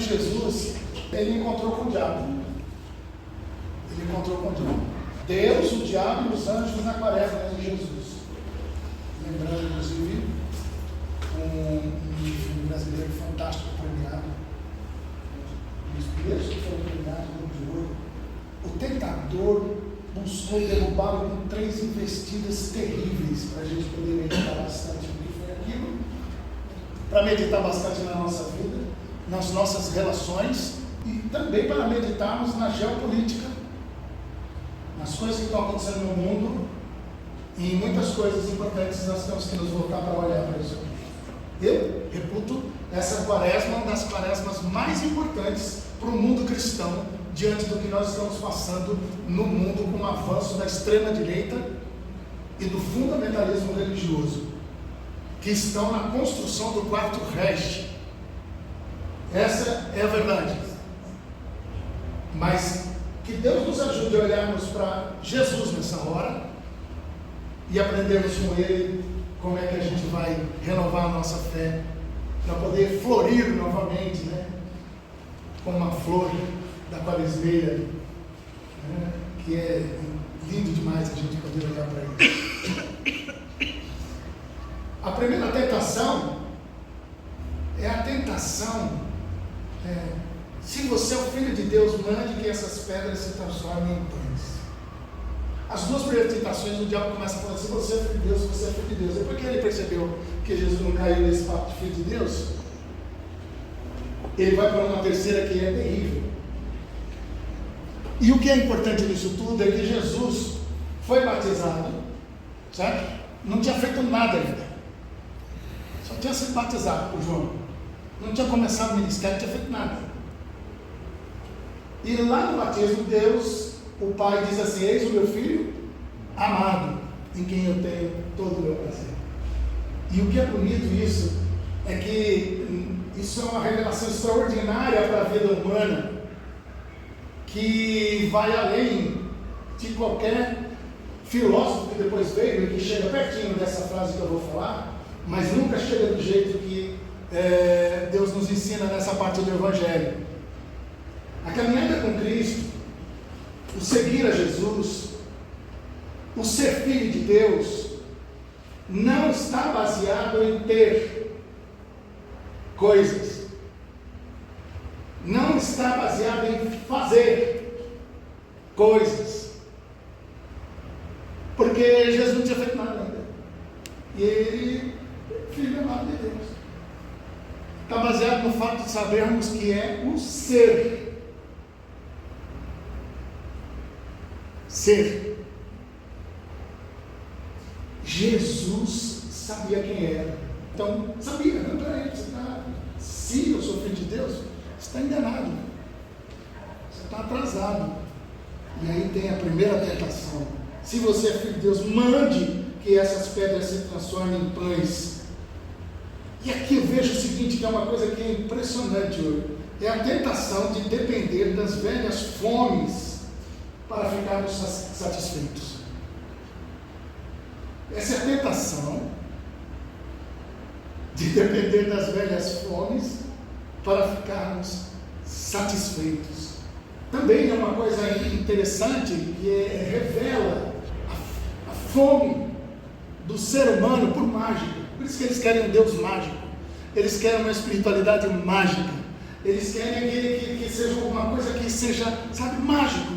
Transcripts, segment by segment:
Jesus, ele encontrou com o diabo. Deus, o diabo e os anjos na quaresma de Jesus. Lembrando, inclusive, um filme brasileiro fantástico, premiado. Um dos primeiros que foram premiados no de ouro. O tentador buscou derrubá-lo com 3 investidas terríveis, para a gente poder meditar bastante no que foi aquilo, para meditar bastante na nossa vida, nas nossas relações, e também para meditarmos na geopolítica, nas coisas que estão acontecendo no mundo, e em muitas coisas importantes nós temos que nos voltar para olhar para isso. Eu reputo essa quaresma uma das quaresmas mais importantes para o mundo cristão, diante do que nós estamos passando no mundo com o avanço da extrema-direita e do fundamentalismo religioso, que estão na construção do quarto Reich. Essa é a verdade. Mas que Deus nos ajude a olharmos para Jesus nessa hora e aprendermos com Ele como é que a gente vai renovar a nossa fé, para poder florir novamente, né? Como uma flor da quaresmeira, né? Que é lindo demais a gente poder olhar para ele. A primeira tentação é a tentação, se você é o Filho de Deus, mande que essas pedras se transformem em pães. As 2 primeiras tentações, o diabo começa a falar assim: você é Filho de Deus, você é Filho de Deus. É porque ele percebeu que Jesus não caiu nesse papo de Filho de Deus. Ele vai para uma terceira que é terrível. E o que é importante nisso tudo é que Jesus foi batizado, certo? Não tinha feito nada ainda, só tinha sido batizado por João, não tinha começado o ministério, não tinha feito nada. E lá no batismo, Deus, o Pai, diz assim: eis o meu filho amado, em quem eu tenho todo o meu prazer. E o que é bonito isso é que isso é uma revelação extraordinária para a vida humana, que vai além de qualquer filósofo que depois veio e que chega pertinho dessa frase que eu vou falar, mas nunca chega do jeito que Deus nos ensina nessa parte do Evangelho. A caminhada com Cristo, o seguir a Jesus, o ser filho de Deus, não está baseado em ter coisas, não está baseado em fazer coisas, porque Jesus não tinha feito nada ainda, e ele, filho amado de Deus, está baseado no fato de sabermos que é o ser. Jesus sabia quem era, então sabia, não, peraí, se eu sou filho de Deus, você está enganado, você está atrasado. E aí tem a primeira tentação: se você é filho de Deus, mande que essas pedras se transformem em pães. E aqui eu vejo o seguinte, que é uma coisa que é impressionante hoje, é a tentação de depender das velhas fomes para ficarmos satisfeitos. Essa é a tentação de depender das velhas fomes para ficarmos satisfeitos. Também é uma coisa interessante que revela a fome do ser humano por mágica. Por isso que eles querem um Deus mágico, eles querem uma espiritualidade mágica, eles querem que seja alguma coisa que seja, sabe, mágico.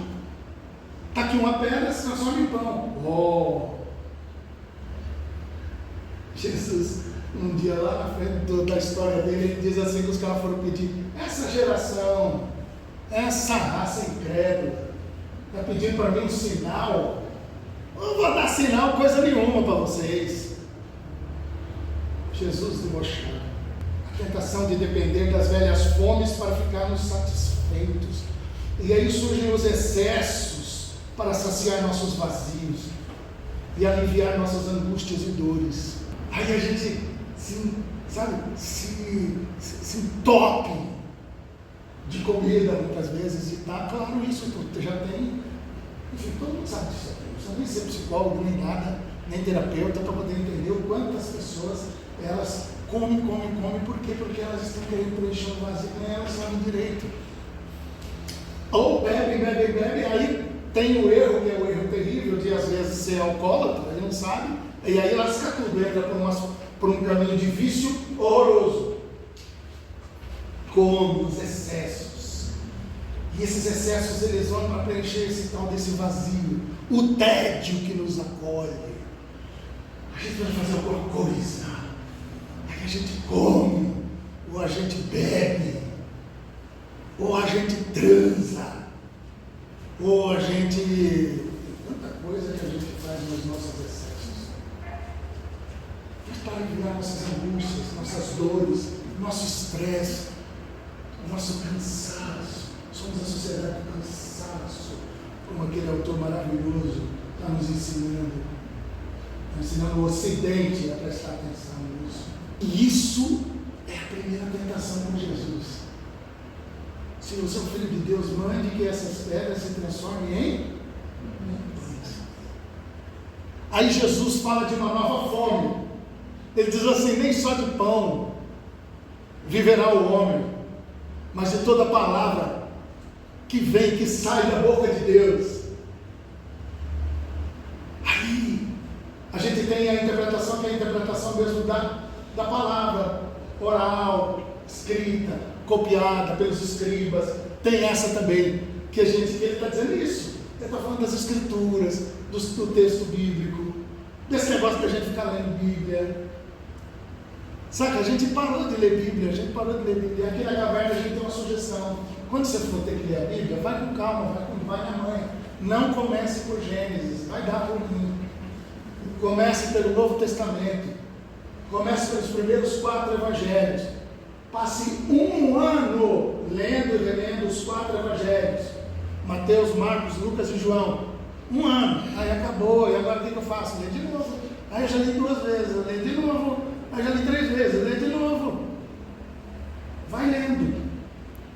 Está aqui uma pedra, se transforma em pão. Oh! Jesus, um dia lá na frente da história dele, ele diz assim que os caras foram pedir: essa geração, essa raça incrédula, está pedindo para mim um sinal. Eu não vou dar sinal coisa nenhuma para vocês. Jesus debochado. A tentação de depender das velhas fomes para ficarmos satisfeitos. E aí surgem os excessos para saciar nossos vazios e aliviar nossas angústias e dores. Aí a gente se entope de comida muitas vezes, e tá claro isso, tu já tem, enfim, todo mundo sabe disso, não precisa nem ser psicólogo, nem nada, nem terapeuta, para poder entender o quanto as pessoas, elas come, por quê? Porque elas estão querendo preencher um vazio que nem elas sabem direito. Ou bebe, aí tem o erro, que é o erro terrível de às vezes ser alcoólatra, ele não sabe, e aí lasca tudo, entra por um caminho de vício horroroso. Como os excessos. E esses excessos eles vão para preencher esse tal desse vazio, o tédio que nos acolhe. A gente vai fazer alguma coisa, aí a gente come, ou a gente bebe, ou a gente transa, ou a gente... tanta coisa que a gente faz nos nossos excessos. Mas para aliviar nossas angústias, nossas dores, nosso estresse, nosso cansaço. Somos a sociedade do cansaço, como aquele autor maravilhoso está nos ensinando o Ocidente a prestar atenção nisso. E isso é a primeira tentação com Jesus. Se você é o Filho de Deus, mande que essas pedras se transformem em pães. Aí Jesus fala de uma nova fome. Ele diz assim: nem só de pão viverá o homem, mas de toda palavra que vem, que sai da boca de Deus. Aí a gente tem a interpretação, que é a interpretação mesmo da palavra oral, escrita, copiada pelos escribas. Tem essa também, que ele está dizendo isso. Ele está falando das escrituras, do texto bíblico, desse negócio que a gente fica lendo Bíblia. Sabe, a gente parou de ler Bíblia, Aqui na caverna a gente tem uma sugestão: quando você for ter que ler a Bíblia, vai com calma, vai na mãe. Não comece por Gênesis, vai dar por mim. Comece pelo Novo Testamento, comece pelos primeiros 4 evangelhos. Passe um ano lendo e relendo os 4 evangelhos: Mateus, Marcos, Lucas e João. Um ano, aí acabou, e agora o que eu faço? Lê de novo. Aí eu já li 2 vezes, eu leio de novo. Aí já li 3 vezes, eu leio de novo. Vai lendo,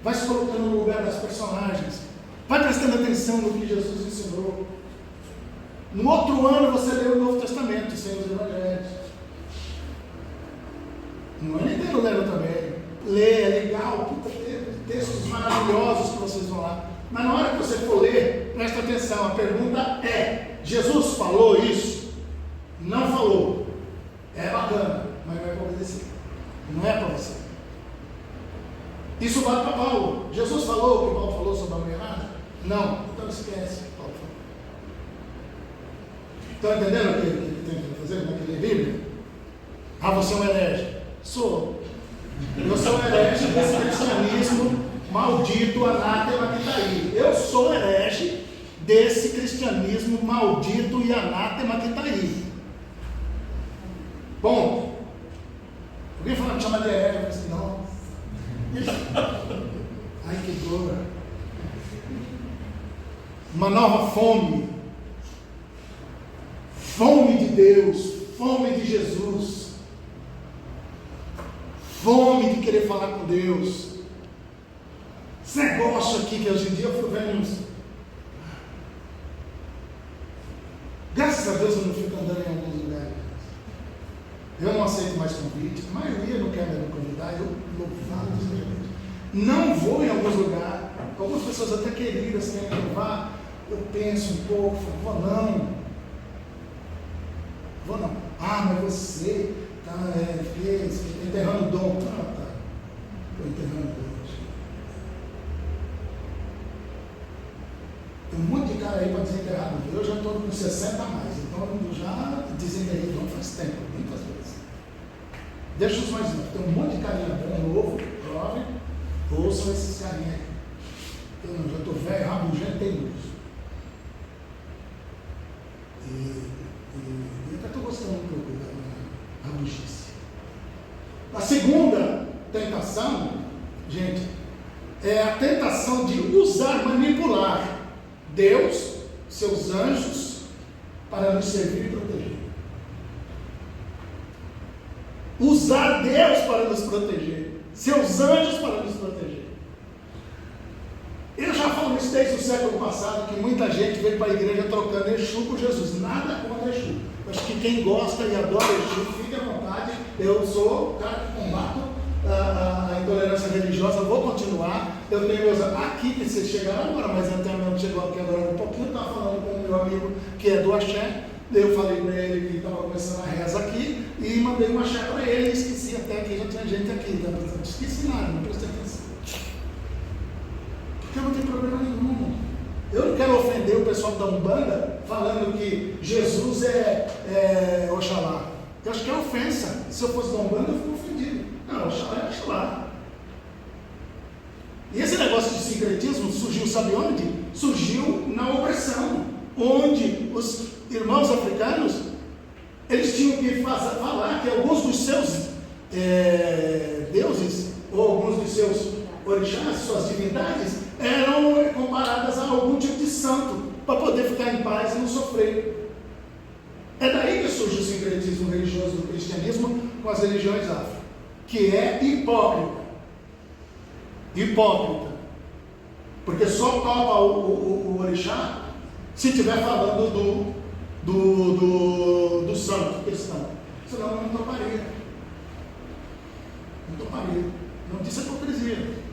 vai se colocando no lugar das personagens, vai prestando atenção no que Jesus ensinou. No outro ano você lê o Novo Testamento, sem os evangelhos. No ano inteiro lendo também. Lê, é legal, textos maravilhosos que vocês vão lá. Mas na hora que você for ler, presta atenção, a pergunta é: Jesus falou isso? Não falou. É bacana, mas não é para obedecer. Não é para você. Isso vale para Paulo. Jesus falou o que Paulo falou sobre a mulher errada? Não. Então esquece o que Paulo falou. Estão entendendo o que ele tem que fazer naquele Bíblia? Ah, você é um herege. Sou. Eu sou um herege desse cristianismo maldito, anátema que está aí. Eu sou herege desse cristianismo maldito e anátema que está aí. Bom, alguém falando que chama de herege, eu falei assim: não. Ai, que dor. Uma nova fome. Fome de Deus, fome de Jesus. Fome de querer falar com Deus. Esse negócio aqui que hoje em dia eu fui vendo uns... Graças a Deus eu não fico andando em alguns lugares. Eu não aceito mais convite. A maioria não quer me convidar. Eu louvado seja Deus. Não vou em alguns lugares. Algumas pessoas até queridas querem levar. Eu penso um pouco, vou não. Ah, mas você está enterrando o dom. Ah, tá. Estou enterrando o dom. Tem um monte de cara aí para desenterrar dom. Eu já estou com 60 a mais. Então eu já desenterrei dom faz tempo, muitas vezes. Deixa os mais novos. Tem um monte de carinha bom, novo, jovem. Ouçam esses carinhas aí. Eu não, já estou velho, rabugento, teimoso. E até estou gostando um pouco da rabugice. A segunda tentação, gente, é a tentação de usar, manipular Deus, seus anjos, para nos servir e proteger. Usar Deus para nos proteger, seus anjos para nos proteger. Eu já falo isso desde o século passado, que muita gente veio para a igreja trocando Exu por Jesus. Nada contra Exu. Acho que quem gosta e adora Exu, fique à vontade. vontade, eu sou o cara que combato a intolerância religiosa, vou continuar. Eu tenho meus aqui que vocês chegaram agora, mas até mesmo chegou aqui agora um pouquinho, eu estava falando com o meu amigo que é do axé. Eu falei para ele que estava começando a reza aqui e mandei um axé para ele, esqueci até que já tinha gente aqui, tá? Não esqueci nada, não prestei atenção. Porque eu não tenho problema nenhum. Eu não quero ofender o pessoal da Umbanda falando que Jesus é Oxalá. Eu acho que é ofensa. Se eu fosse da Umbanda, eu fico ofendido. Não, Oxalá é Oxalá. E esse negócio de sincretismo surgiu, sabe onde? Surgiu na opressão, onde os irmãos africanos, eles tinham que falar que alguns dos seus deuses, ou alguns dos seus orixás, suas divindades, eram comparadas a algum tipo de santo, para poder ficar em paz e não sofrer. É daí que surge o sincretismo religioso do cristianismo com as religiões afro, que é hipócrita. Hipócrita. Porque só topa o orixá se estiver falando do santo cristão. Senão não toparia. Não toparia. Não disse hipocrisia.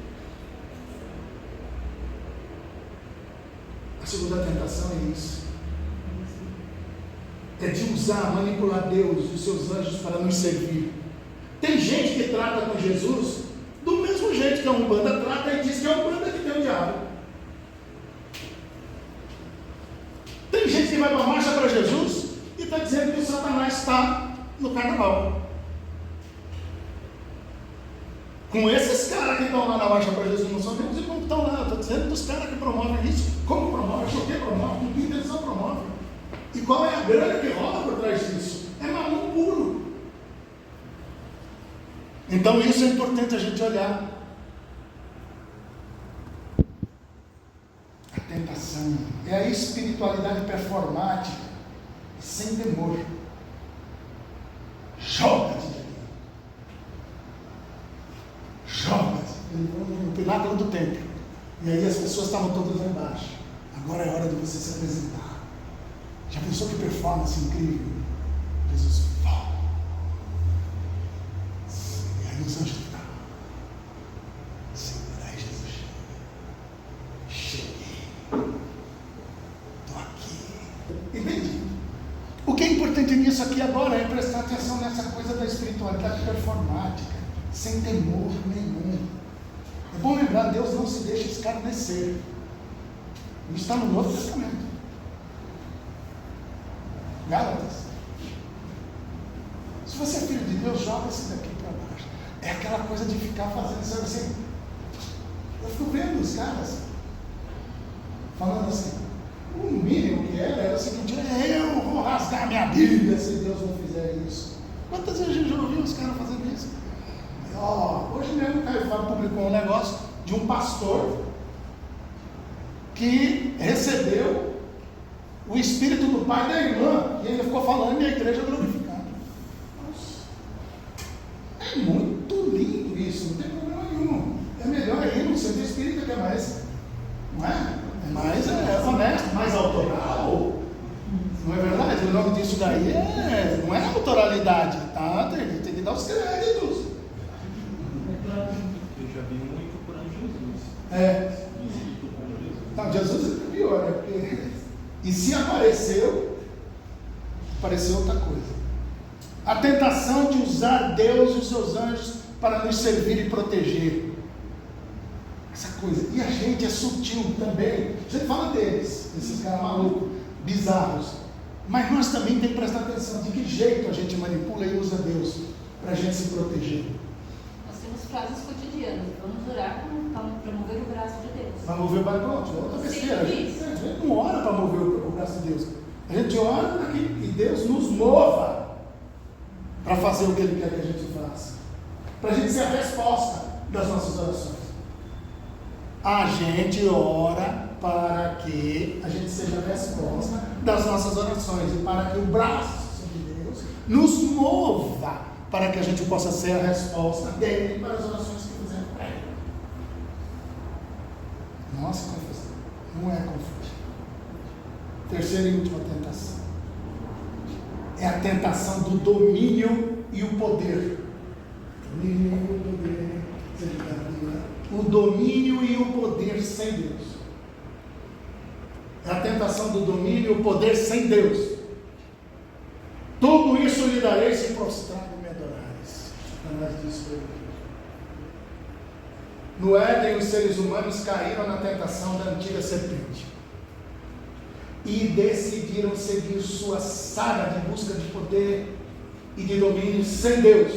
A segunda tentação é isso. É de usar, manipular Deus e os seus anjos para nos servir. Tem gente que trata com Jesus do mesmo jeito que a Umbanda trata e diz que é a Umbanda que tem o diabo. Tem gente que vai para a marcha para Jesus e está dizendo que o Satanás está no carnaval. Com esses caras que estão lá na marcha para Jesus, não são meus irmãos que estão lá. Eu estou dizendo dos caras que promovem isso. Como promove? Por que promove? Com que intenção promove? E qual é a grana que rola por trás disso? É mamão puro. Então isso é importante a gente olhar. A tentação é a espiritualidade performática, sem temor. Joga-te no pináculo do templo. E aí as pessoas estavam todas lá embaixo. Agora é hora de você se apresentar. Já pensou que performance incrível? Jesus fala. E aí os anjos estavam. Senhor, aí Jesus chega. Cheguei. Estou aqui. Entendi. O que é importante nisso aqui agora é prestar atenção nessa coisa da espiritualidade performática, sem temor nenhum. É bom lembrar, Deus não se deixa escarnecer. Isso está no Novo Testamento. Gálatas. Se você é filho de Deus, joga esse daqui para baixo. É aquela coisa de ficar fazendo, sabe assim? Eu fico vendo os caras falando assim, o mínimo que era o seguinte, eu vou rasgar minha Bíblia se Deus não fizer isso. Quantas vezes a gente já ouviu os caras fazendo isso? Hoje mesmo o Caifás publicou um negócio de um pastor que recebeu o espírito do pai da irmã, e ele ficou falando e a igreja glorificando. É muito lindo isso, não tem problema nenhum. É melhor ir no centro espírita, que é mais, não é? É mais honesto, mais autoral. Não é verdade? O nome disso daí não é autoralidade, tá? Tem que dar os créditos. Eu já vi muito procurando Jesus. Não, Jesus é pior, né? Porque... E se apareceu outra coisa. A tentação de usar Deus e os seus anjos para nos servir e proteger. Essa coisa. E a gente é sutil também. A gente fala deles, esses caras malucos, bizarros. Mas nós também temos que prestar atenção de que jeito a gente manipula e usa Deus para a gente se proteger. Nós temos frases cotidianas. Vamos orar para mover o braço de Deus. Para mover o braço, pronto, outra besteira. A gente não ora para mover o braço de Deus. A gente ora para que Deus nos mova para fazer o que Ele quer que a gente faça. Para a gente ser a resposta das nossas orações. A gente ora para que a gente seja a resposta das nossas orações e para que o braço de Deus nos mova para que a gente possa ser a resposta dele para as orações que fizemos para Ele. Nossa, confusão. Não é confusão. Terceira e última tentação. É a tentação do domínio e o poder. O domínio e o poder sem Deus. É a tentação do domínio e o poder sem Deus. Tudo isso lhe darei se prostrado me adorares. Satanás disse para ele. No Éden, os seres humanos caíram na tentação da antiga serpente e decidiram seguir sua saga de busca de poder e de domínio sem Deus,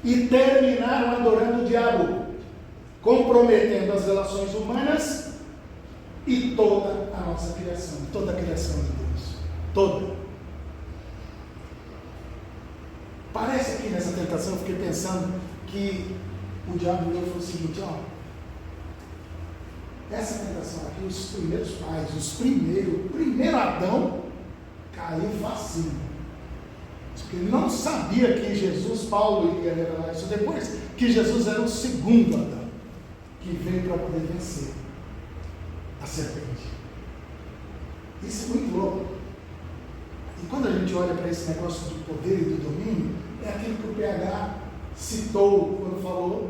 e terminaram adorando o diabo, comprometendo as relações humanas e toda a nossa criação, toda a criação de Deus, toda. Parece aqui nessa tentação, eu fiquei pensando que o diabo virou e falou o seguinte: ó, essa tentação aqui, os primeiros pais, o primeiro Adão caiu facinho, porque ele não sabia que Jesus, Paulo iria revelar isso depois, que Jesus era o segundo Adão, que veio para poder vencer a serpente. Isso é muito louco. E quando a gente olha para esse negócio do poder e do domínio, é aquilo que o PH citou quando falou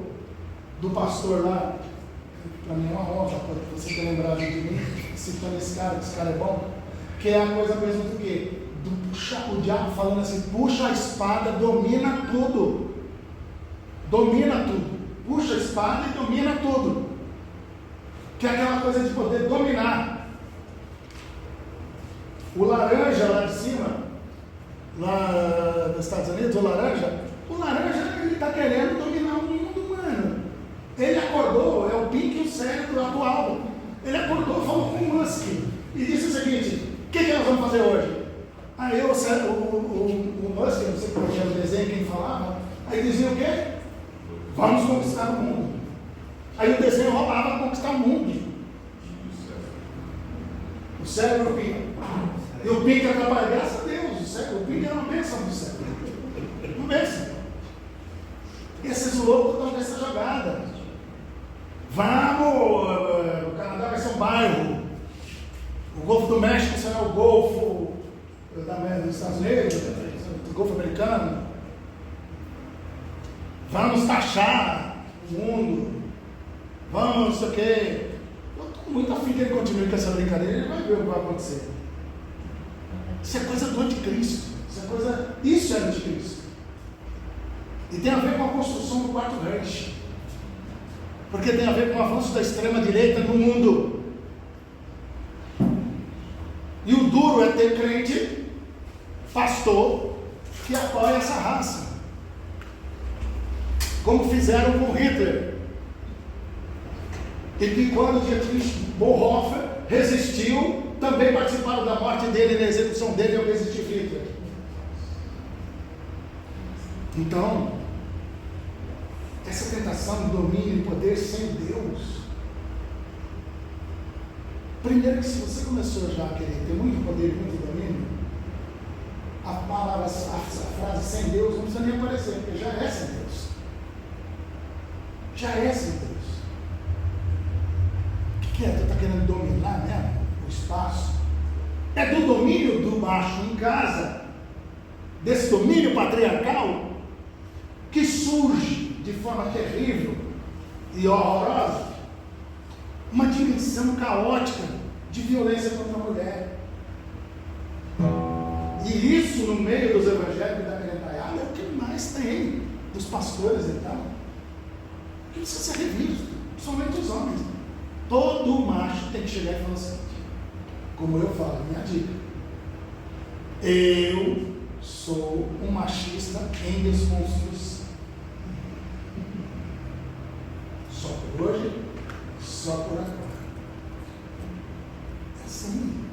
do pastor lá. Para mim é uma honra você ter lembrado de mim, citando esse cara, que esse cara é bom, que é a coisa mesmo do quê? Do puxar, o diabo falando assim, puxa a espada, domina tudo. Domina tudo. Puxa a espada e domina tudo. Que é aquela coisa de poder dominar. O laranja lá de cima, lá dos Estados Unidos, o laranja ele está querendo dominar o mundo, mano. Ele acordou, é o Pink e o cérebro atual. Ele acordou, falou com o Musk e disse o seguinte: o que nós vamos fazer hoje? Aí o Musk, eu não sei qual era o desenho, quem falava, aí dizia o quê? Vamos conquistar o mundo. Aí o desenho roubava conquistar o mundo. O cérebro Pink. E o Pink atrapalha, graças a Deus, o Pink é uma bênção do céu. Uma bênção. Esses loucos estão nessa jogada. Vamos, o Canadá vai ser um bairro. O Golfo do México será o Golfo dos Estados Unidos, o Golfo americano. Vamos taxar o mundo. Vamos, não sei o quê. Eu estou muito afim que ele continue com essa brincadeira, ele vai ver o que vai acontecer. Isso é coisa do anticristo. Isso é anticristo. E tem a ver com a construção do quarto Reich. Porque tem a ver com o avanço da extrema-direita no mundo. E o duro é ter crente, pastor, que apoia essa raça. Como fizeram com Hitler. E que quando Dietrich Bonhoeffer resistiu, também participaram da morte dele, da execução dele, ao resistir Hitler. Então, essa tentação de domínio e poder sem Deus. Primeiro que se você começou já a querer ter muito poder e muito domínio, a palavra, a frase sem Deus não precisa nem aparecer, porque já é sem Deus. Já é sem Deus. O que é? Tu está querendo dominar mesmo o espaço? É do domínio do macho em casa, desse domínio patriarcal, que surge de forma terrível e horrorosa uma dimensão caótica de violência contra a mulher. E isso no meio dos evangélicos da crentaiada é o que mais tem dos pastores e tal. Que precisa ser revisto, principalmente os homens. Todo macho tem que chegar e falar assim, como eu falo, minha dica: eu sou um machista em desconstrução. Só por hoje, só por agora. É assim.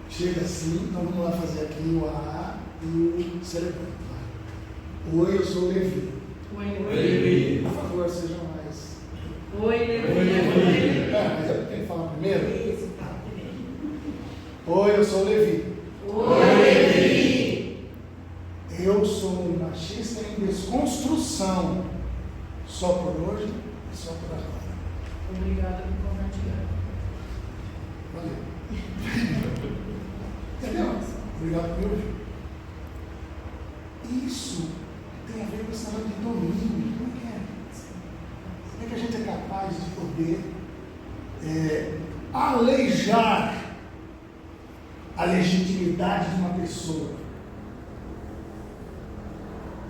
Chega assim, então vamos lá fazer aqui o A e o cerebro. Oi, eu sou o Levi. Oi, Levi. Por favor, sejam mais. Oi, Levi. Mas eu tenho que falar primeiro? Isso, tá. Oi, eu sou o Levi. Oi, Levi. Eu sou um machista em desconstrução. Só por hoje e só por agora. Obrigada por compartilhar. Valeu. Entendeu? Obrigado por me ouvir. Isso tem a ver com esse negócio de domínio. Como é que a gente é capaz de poder aleijar a legitimidade de uma pessoa,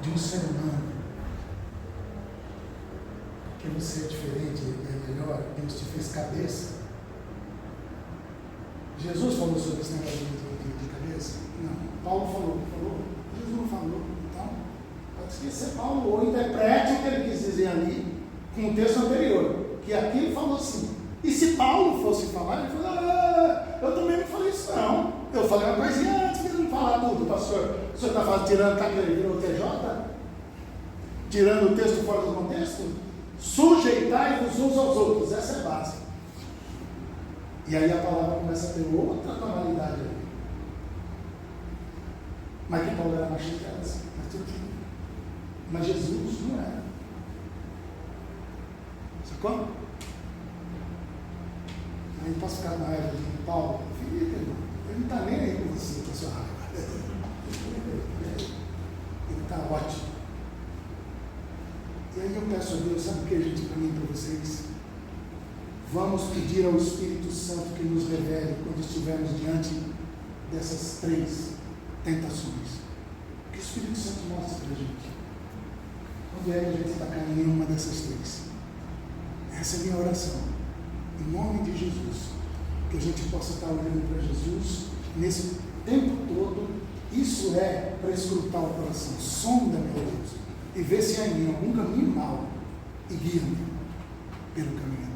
de um ser humano? Porque você é diferente, é melhor, Deus te fez cabeça. Jesus falou sobre esse negócio de cabeça? Não. Paulo falou. Jesus não falou. Então, pode esquecer Paulo, ou interprete o que ele quis dizer ali com o texto anterior, que aqui ele falou assim. E se Paulo fosse falar, ele falou, eu também não falei isso não. Eu falei uma coisinha antes de ele não falar tudo, pastor. O senhor está tirando, está querendo o TJ? Tirando o texto fora do contexto? Sujeitai-vos uns aos outros, essa é a base. E aí a palavra começa a ter outra tonalidade ali. Mas que Paulo era machista, mas Jesus não era. Sacou? Aí posso ficar na raiva de Paulo? Fica, irmão. Ele não está nem aí com você, com a sua raiva. Ele está ótimo. E aí eu peço a Deus, sabe o que, gente, para mim e para vocês? Vamos pedir ao Espírito Santo que nos revele quando estivermos diante dessas 3 tentações. Que o Espírito Santo mostre para a gente. Quando a gente está caindo em uma dessas 3. Essa é a minha oração. Em nome de Jesus. Que a gente possa estar olhando para Jesus nesse tempo todo. Isso é para escrutar o coração. Sonda, meu Deus. E ver se há em mim algum caminho mau. E guia-me pelo caminho.